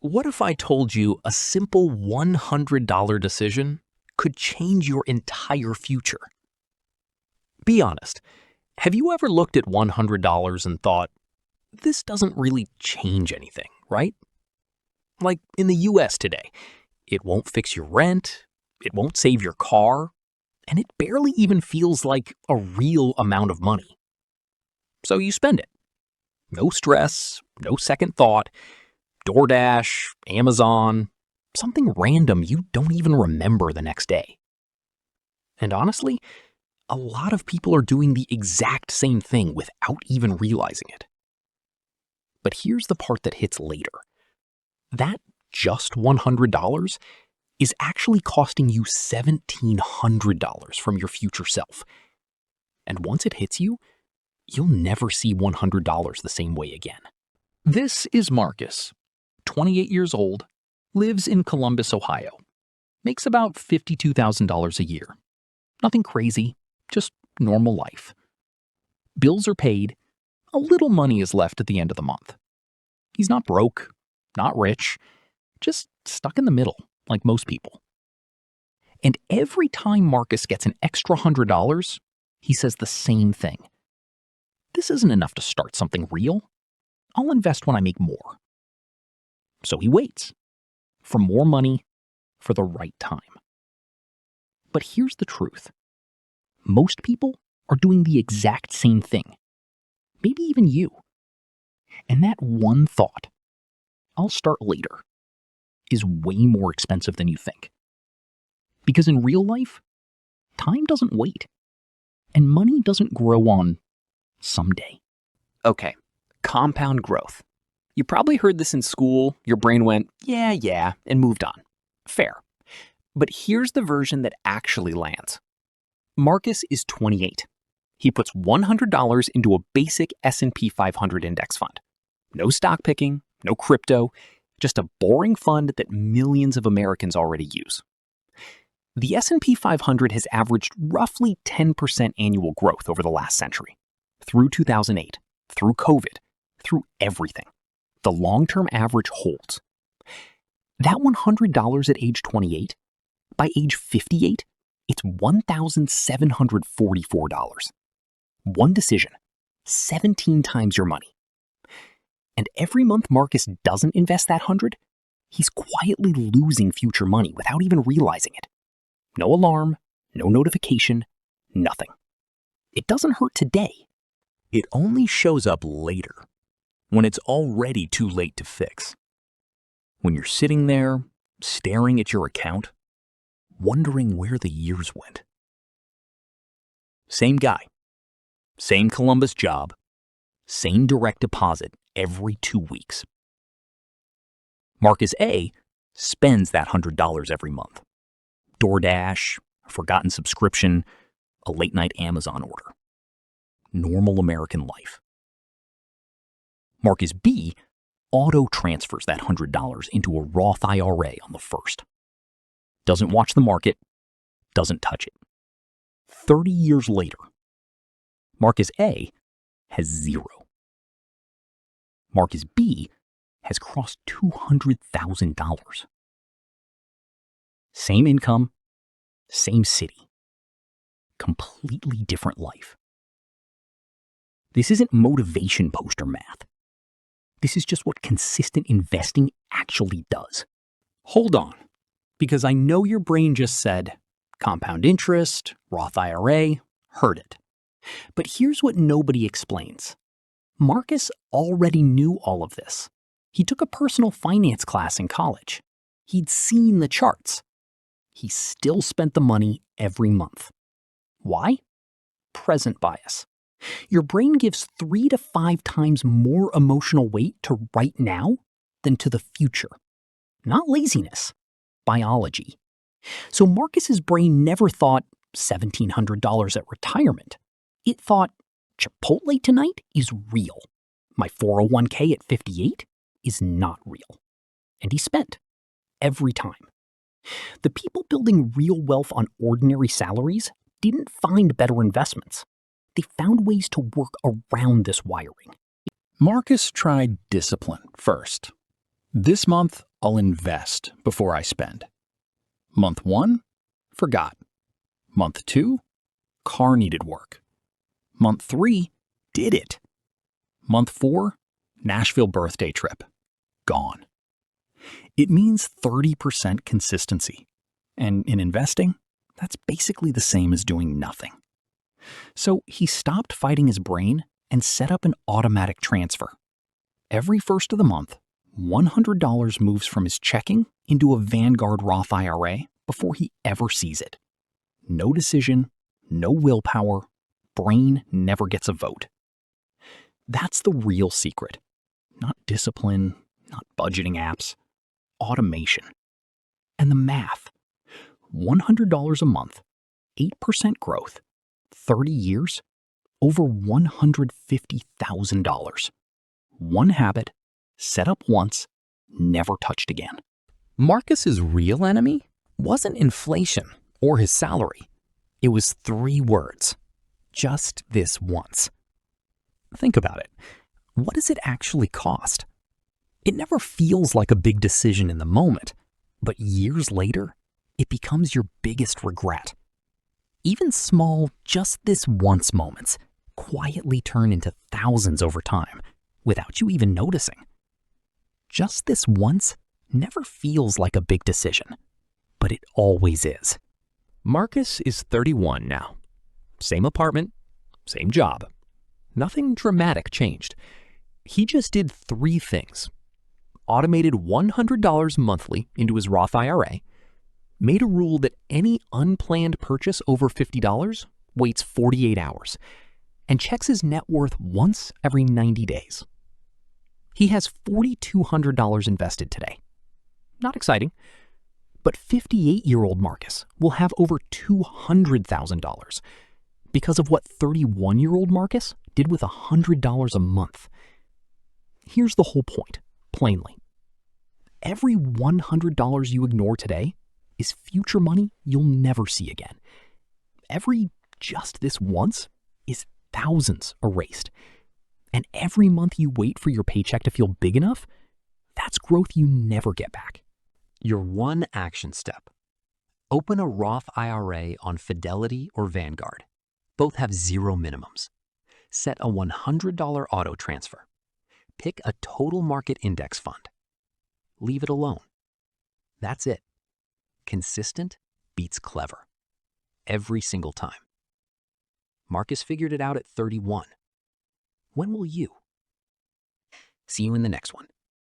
What if I told you a simple $100 decision could change your entire future? Be honest, have you ever looked at $100 and thought, this doesn't really change anything, right? Like in the US today, it won't fix your rent, it won't save your car, and it barely even feels like a real amount of money. So you spend it. No stress, no second thought. DoorDash, Amazon, something random you don't even remember the next day. And honestly, a lot of people are doing the exact same thing without even realizing it. But here's the part that hits later. That just $100 is actually costing you $1,700 from your future self. And once it hits you, you'll never see $100 the same way again. This is Marcus, 28 years old, lives in Columbus, Ohio. Makes about $52,000 a year. Nothing crazy, just normal life. Bills are paid, a little money is left at the end of the month. He's not broke, not rich, just stuck in the middle, like most people. And every time Marcus gets an extra $100, he says the same thing. This isn't enough to start something real. I'll invest when I make more. So he waits for more money for the right time. But here's the truth. Most people are doing the exact same thing. Maybe even you. And that one thought, I'll start later, is way more expensive than you think. Because in real life, time doesn't wait. And money doesn't grow on someday. Okay, compound growth. You probably heard this in school, your brain went, yeah, and moved on. Fair. But here's the version that actually lands. Marcus is 28. He puts $100 into a basic S&P 500 index fund. No stock picking, no crypto, just a boring fund that millions of Americans already use. The S&P 500 has averaged roughly 10% annual growth over the last century. Through 2008, through COVID, through everything. The long-term average holds. That $100 at age 28, by age 58, it's $1,744. One decision, 17 times your money. And every month Marcus doesn't invest that 100, he's quietly losing future money without even realizing it. No alarm, no notification, nothing. It doesn't hurt today. It only shows up later, when it's already too late to fix. When you're sitting there, staring at your account, wondering where the years went. Same guy, same Columbus job, same direct deposit every 2 weeks. Marcus A spends that $100 every month. DoorDash, a forgotten subscription, a late-night Amazon order. Normal American life. Marcus B auto-transfers that $100 into a Roth IRA on the first. Doesn't watch the market, doesn't touch it. 30 years later, Marcus A has zero. Marcus B has crossed $200,000. Same income, same city. Completely different life. This isn't motivation poster math. This is just what consistent investing actually does. Hold on, because I know your brain just said, compound interest, Roth IRA, heard it. But here's what nobody explains. Marcus already knew all of this. He took a personal finance class in college. He'd seen the charts. He still spent the money every month. Why? Present bias. Your brain gives 3 to 5 times more emotional weight to right now than to the future. Not laziness, biology. So Marcus's brain never thought $1,700 at retirement. It thought Chipotle tonight is real. My 401k at 58 is not real. And he spent every time. The people building real wealth on ordinary salaries didn't find better investments. They found ways to work around this wiring. Marcus tried discipline first. This month, I'll invest before I spend. Month 1, forgot. Month 2, car needed work. Month 3, did it. Month 4, Nashville birthday trip. Gone. It means 30% consistency. And in investing, that's basically the same as doing nothing. So he stopped fighting his brain and set up an automatic transfer. Every first of the month, $100 moves from his checking into a Vanguard Roth IRA before he ever sees it. No decision, no willpower, brain never gets a vote. That's the real secret. Not discipline, not budgeting apps, automation. And the math. $100 a month, 8% growth, 30 years, over $150,000. One habit, set up once, never touched again. Marcus's real enemy wasn't inflation or his salary. It was 3 words. Just this once. Think about it. What does it actually cost? It never feels like a big decision in the moment, but years later, it becomes your biggest regret. Even small, just this once moments quietly turn into thousands over time without you even noticing. Just this once never feels like a big decision, but it always is. Marcus is 31 now. Same apartment, same job. Nothing dramatic changed. He just did 3 things. Automated $100 monthly into his Roth IRA, made a rule that any unplanned purchase over $50 waits 48 hours, and checks his net worth once every 90 days. He has $4,200 invested today. Not exciting, but 58-year-old Marcus will have over $200,000 because of what 31-year-old Marcus did with $100 a month. Here's the whole point, plainly. Every $100 you ignore today is future money you'll never see again. Every just this once is thousands erased. And every month you wait for your paycheck to feel big enough, that's growth you never get back. Your one action step. Open a Roth IRA on Fidelity or Vanguard. Both have 0 minimums. Set a $100 auto transfer. Pick a total market index fund. Leave it alone. That's it. Consistent beats clever. Every single time. Marcus figured it out at 31. When will you? See you in the next one.